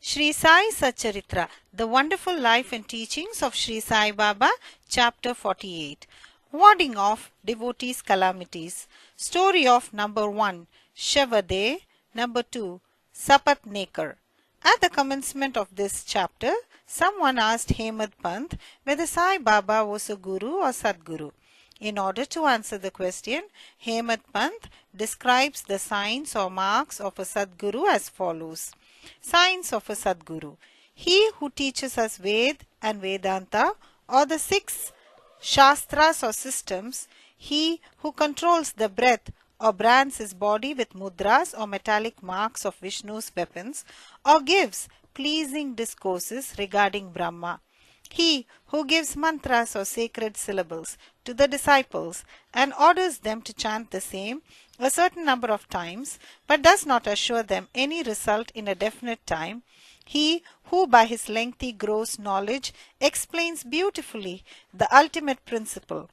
Sri Sai Satcharitra, The Wonderful Life and Teachings of Sri Sai Baba, Chapter 48. Warding off devotees' calamities. Story of number 1, Shavade. Number 2, Sapatnekar. At the commencement of this chapter, someone asked Hemad Pant whether Sai Baba was a guru or Sadguru. In order to answer the question, Hemad Pant describes the signs or marks of a Sadguru as follows. Signs of a Sadguru. He who teaches us Ved and Vedanta or the 6 Shastras or systems, he who controls the breath or brands his body with mudras or metallic marks of Vishnu's weapons, or gives pleasing discourses regarding Brahma. He who gives mantras or sacred syllables to the disciples and orders them to chant the same a certain number of times, but does not assure them any result in a definite time. He who by his lengthy gross knowledge explains beautifully the ultimate principle,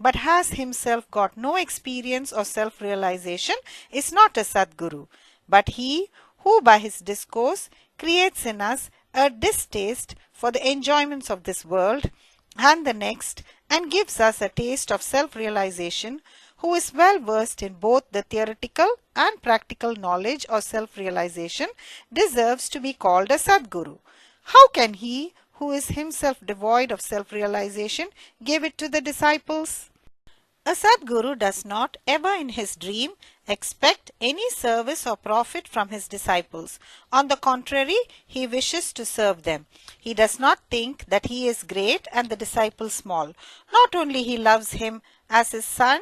but has himself got no experience or self-realization, is not a Sadguru, but he who by his discourse creates in us a distaste for the enjoyments of this world and the next, and gives us a taste of self-realization, who is well versed in both the theoretical and practical knowledge of self-realization, deserves to be called a Sadguru. How can he who is himself devoid of self-realization give it to the disciples? A Sadguru does not ever in his dream expect any service or profit from his disciples. On the contrary, he wishes to serve them. He does not think that he is great and the disciple small. Not only he loves him as his son,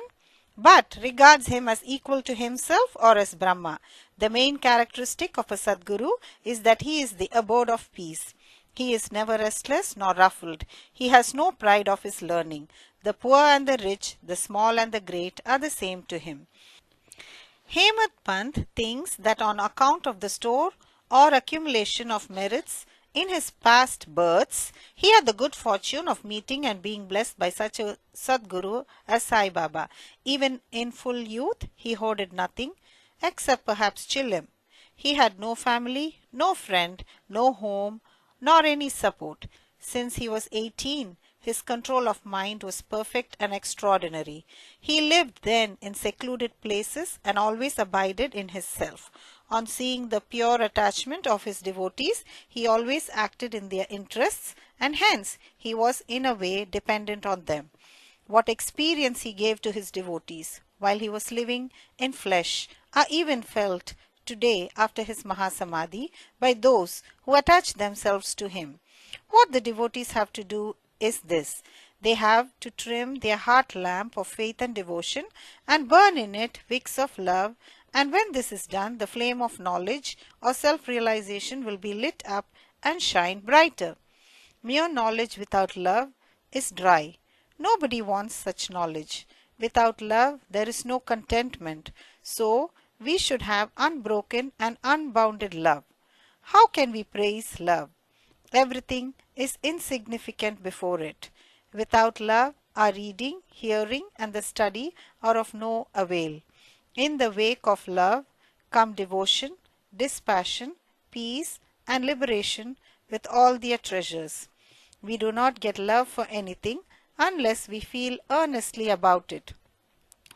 but regards him as equal to himself or as Brahma. The main characteristic of a Sadguru is that he is the abode of peace. He is never restless nor ruffled. He has no pride of his learning. The poor and the rich, the small and the great are the same to him. Hemad Pant thinks that on account of the store or accumulation of merits in his past births, he had the good fortune of meeting and being blessed by such a Sadguru as Sai Baba. Even in full youth, he hoarded nothing except perhaps Chilim. He had no family, no friend, no home, nor any support. Since he was 18, his control of mind was perfect and extraordinary. He lived then in secluded places and always abided in his self. On seeing the pure attachment of his devotees, he always acted in their interests, and hence he was in a way dependent on them. What experience he gave to his devotees while he was living in flesh are even felt today after his Mahasamadhi by those who attach themselves to him. What the devotees have to do is this. They have to trim their heart lamp of faith and devotion and burn in it wicks of love, and when this is done, the flame of knowledge or self-realization will be lit up and shine brighter. Mere knowledge without love is dry. Nobody wants such knowledge. Without love, there is no contentment. So, we should have unbroken and unbounded love. How can we praise love? Everything is insignificant before it. Without love, our reading, hearing, and the study are of no avail. In the wake of love come devotion, dispassion, peace, and liberation with all their treasures. We do not get love for anything unless we feel earnestly about it.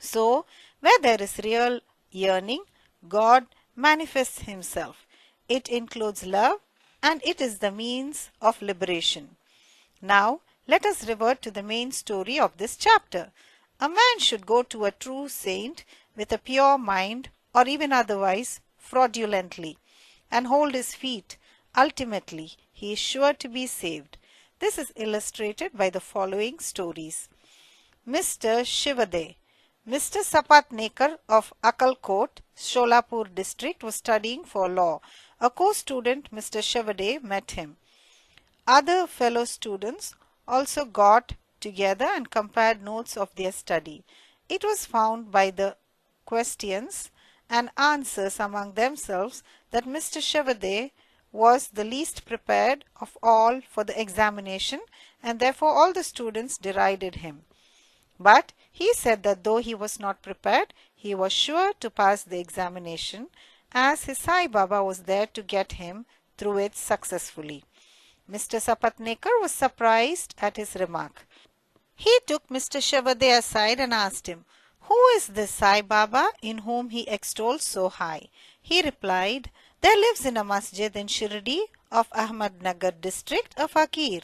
So, where there is real yearning, God manifests himself. It includes love, and it is the means of liberation. Now, let us revert to the main story of this chapter. A man should go to a true saint with a pure mind, or even otherwise fraudulently, and hold his feet. Ultimately, he is sure to be saved. This is illustrated by the following stories. Mr. Shivade. Mr. Sapatnekar of Akalkot, Sholapur district, was studying for law. A co-student, Mr. Shivade, met him. Other fellow students also got together and compared notes of their study. It was found by the questions and answers among themselves that Mr. Shivade was the least prepared of all for the examination, and therefore all the students derided him. But he said that though he was not prepared, he was sure to pass the examination, as his Sai Baba was there to get him through it successfully. Mr. Sapatnekar was surprised at his remark. He took Mr. Shavade aside and asked him, "Who is this Sai Baba in whom he extols so high?" He replied, "There lives in a masjid in Shirdi of Ahmadnagar district a fakir.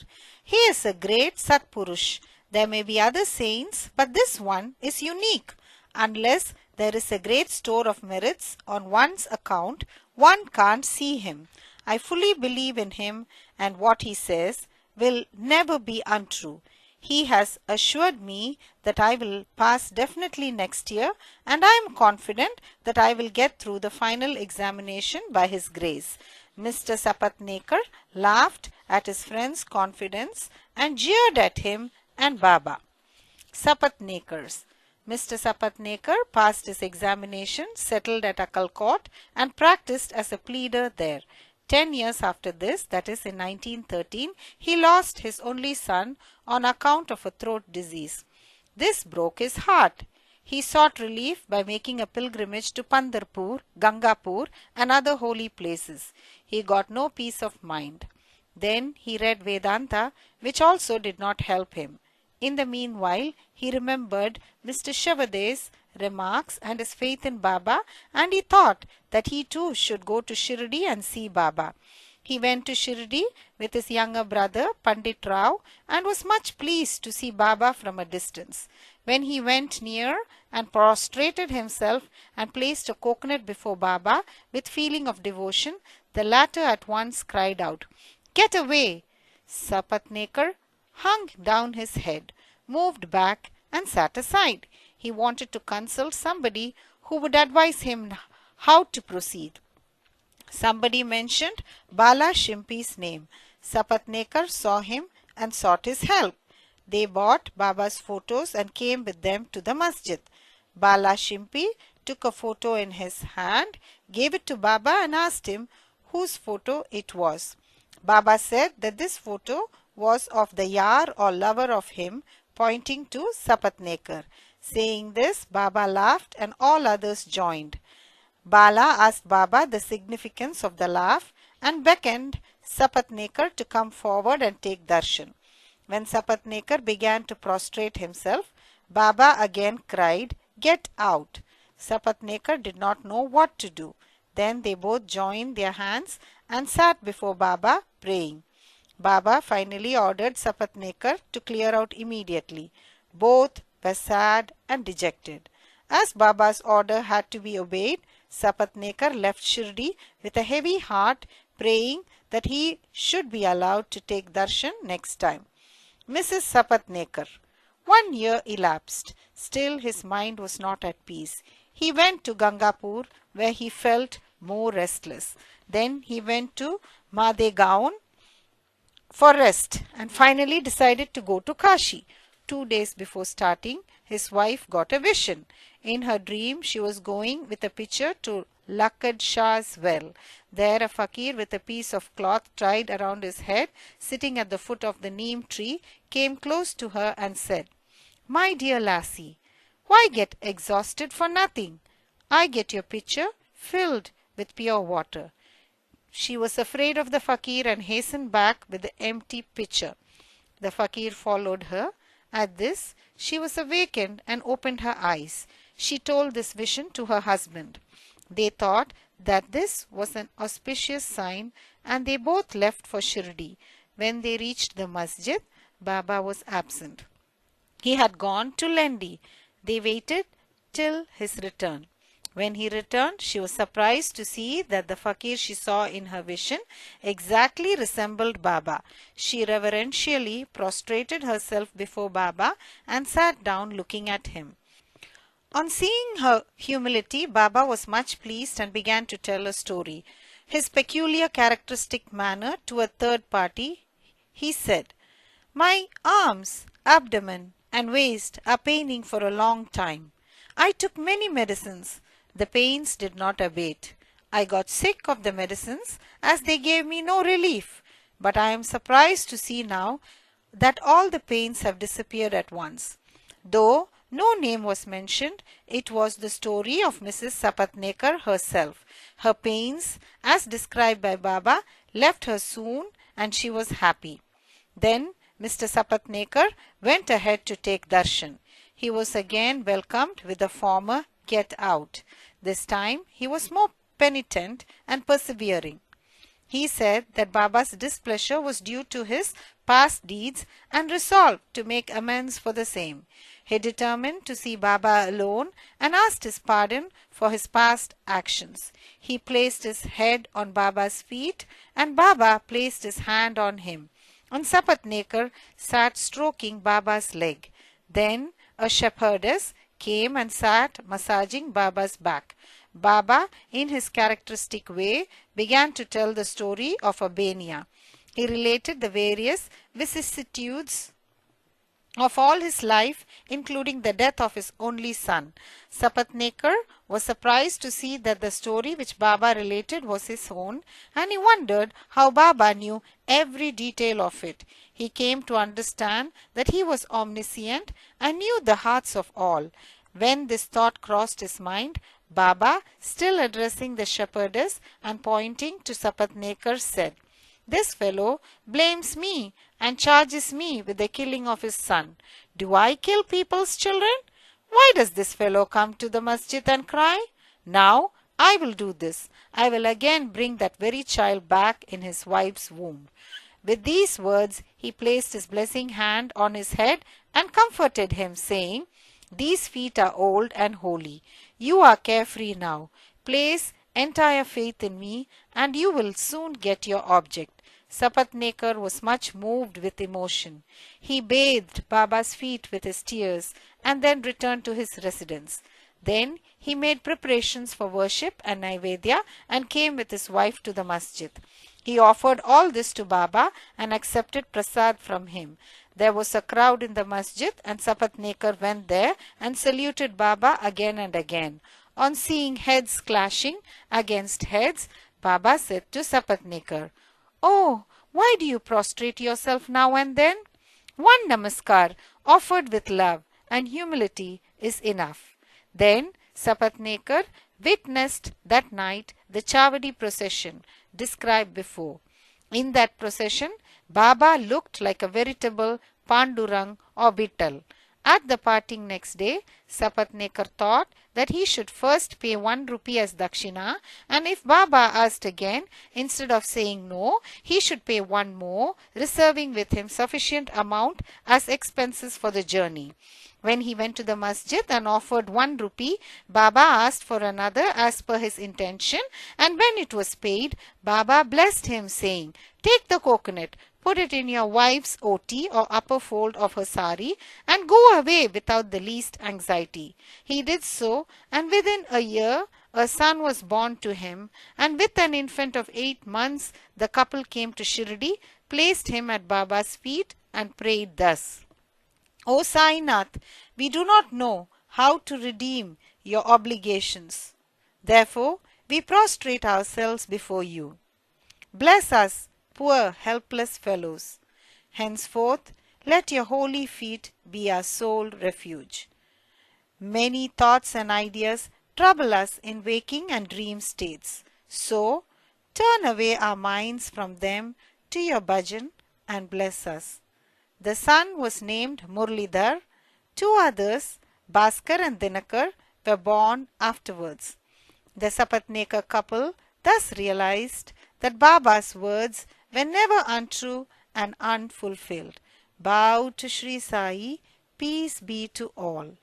He is a great Satpurush. There may be other saints, but this one is unique. Unless there is a great store of merits on one's account, one can't see him. I fully believe in him, and what he says will never be untrue. He has assured me that I will pass definitely next year, and I am confident that I will get through the final examination by his grace." Mr. Sapatnekar laughed at his friend's confidence and jeered at him and Baba. Sapatnekars. Mr. Sapatnekar passed his examination, settled at Akkalkot, and practiced as a pleader there. 10 years after this, that is in 1913, he lost his only son on account of a throat disease. This broke his heart. He sought relief by making a pilgrimage to Pandharpur, Gangapur, and other holy places. He got no peace of mind. Then he read Vedanta, which also did not help him. In the meanwhile, he remembered Mr. Shavade's remarks and his faith in Baba, and he thought that he too should go to Shirdi and see Baba. He went to Shirdi with his younger brother Pandit Rao and was much pleased to see Baba from a distance. When he went near and prostrated himself and placed a coconut before Baba with feeling of devotion, the latter at once cried out, "Get away!" Sapatnekar hung down his head, moved back and sat aside. He wanted to consult somebody who would advise him how to proceed. Somebody mentioned Bala Shimpi's name. Sapatnekar saw him and sought his help. They bought Baba's photos and came with them to the masjid. Bala Shimpi took a photo in his hand, gave it to Baba and asked him whose photo it was. Baba said that this photo was of the yar or lover of him, pointing to Sapatnekar. Saying this, Baba laughed and all others joined. Bala asked Baba the significance of the laugh and beckoned Sapatnekar to come forward and take darshan. When Sapatnekar began to prostrate himself, Baba again cried, "Get out!" Sapatnekar did not know what to do. Then they both joined their hands and sat before Baba praying. Baba finally ordered Sapatnekar to clear out immediately. Both were sad and dejected. As Baba's order had to be obeyed, Sapatnekar left Shirdi with a heavy heart, praying that he should be allowed to take darshan next time. Mrs. Sapatnekar. 1 year elapsed. Still his mind was not at peace. He went to Gangapur, where he felt more restless. Then he went to Madegaon for rest and finally decided to go to Kashi. 2 days before starting, his wife got a vision. In her dream, she was going with a pitcher to Lakad Shah's well. There a fakir with a piece of cloth tied around his head, sitting at the foot of the neem tree, came close to her and said, "My dear lassie, why get exhausted for nothing? I get your pitcher filled with pure water." She was afraid of the fakir and hastened back with the empty pitcher. The fakir followed her. At this, she was awakened and opened her eyes. She told this vision to her husband. They thought that this was an auspicious sign and they both left for Shirdi. When they reached the masjid, Baba was absent. He had gone to Lendi. They waited till his return. When he returned, she was surprised to see that the fakir she saw in her vision exactly resembled Baba. She reverentially prostrated herself before Baba and sat down looking at him. On seeing her humility, Baba was much pleased and began to tell a story. His peculiar characteristic manner to a third party, he said, "My arms, abdomen and waist are paining for a long time. I took many medicines. The pains did not abate. I got sick of the medicines as they gave me no relief. But I am surprised to see now that all the pains have disappeared at once." Though no name was mentioned, it was the story of Mrs. Sapatnekar herself. Her pains, as described by Baba, left her soon and she was happy. Then Mr. Sapatnekar went ahead to take darshan. He was again welcomed with the former "get out." This time he was more penitent and persevering. He said that Baba's displeasure was due to his past deeds and resolved to make amends for the same. He determined to see Baba alone and asked his pardon for his past actions. He placed his head on Baba's feet and Baba placed his hand on him. And Sapatnekar sat stroking Baba's leg. Then a shepherdess came and sat massaging Baba's back. Baba, in his characteristic way, began to tell the story of a bania. He related the various vicissitudes of all his life, including the death of his only son. Sapatnekar was surprised to see that the story which Baba related was his own, and he wondered how Baba knew every detail of it. He came to understand that he was omniscient and knew the hearts of all. When this thought crossed his mind, Baba, still addressing the shepherdess and pointing to Sapatnekar, said, "This fellow blames me and charges me with the killing of his son. Do I kill people's children? Why does this fellow come to the masjid and cry? Now I will do this. I will again bring that very child back in his wife's womb." With these words, he placed his blessing hand on his head and comforted him, saying, "These feet are old and holy. You are carefree now. Place entire faith in me and you will soon get your object." Sapatnekar was much moved with emotion. He bathed Baba's feet with his tears and then returned to his residence. Then he made preparations for worship and Naivedya and came with his wife to the masjid. He offered all this to Baba and accepted prasad from him. There was a crowd in the masjid and Sapatnekar went there and saluted Baba again and again. On seeing heads clashing against heads, Baba said to Sapatnekar, "Oh, why do you prostrate yourself now and then? One namaskar offered with love and humility is enough." Then Sapatnekar witnessed that night the Chavadi procession described before. In that procession, Baba looked like a veritable Pandurang or Bittal. At the parting next day, Sapatnekar thought that he should first pay 1 rupee as dakshina, and if Baba asked again, instead of saying no, he should pay 1 more, reserving with him sufficient amount as expenses for the journey. When he went to the masjid and offered 1 rupee, Baba asked for another as per his intention, and when it was paid, Baba blessed him, saying, "Take the coconut, put it in your wife's oti or upper fold of her sari and go away without the least anxiety." He did so, and within a year a son was born to him, and with an infant of 8 months the couple came to Shirdi, placed him at Baba's feet and prayed thus: "O Sainath, we do not know how to redeem your obligations. Therefore, we prostrate ourselves before you. Bless us, poor helpless fellows. Henceforth, let your holy feet be our sole refuge. Many thoughts and ideas trouble us in waking and dream states. So, turn away our minds from them to your bhajan and bless us." The son was named Murlidhar. 2 others, Bhaskar and Dinakar, were born afterwards. The Sapatnekar couple thus realized that Baba's words were never untrue and unfulfilled. Bow to Sri Sai, peace be to all.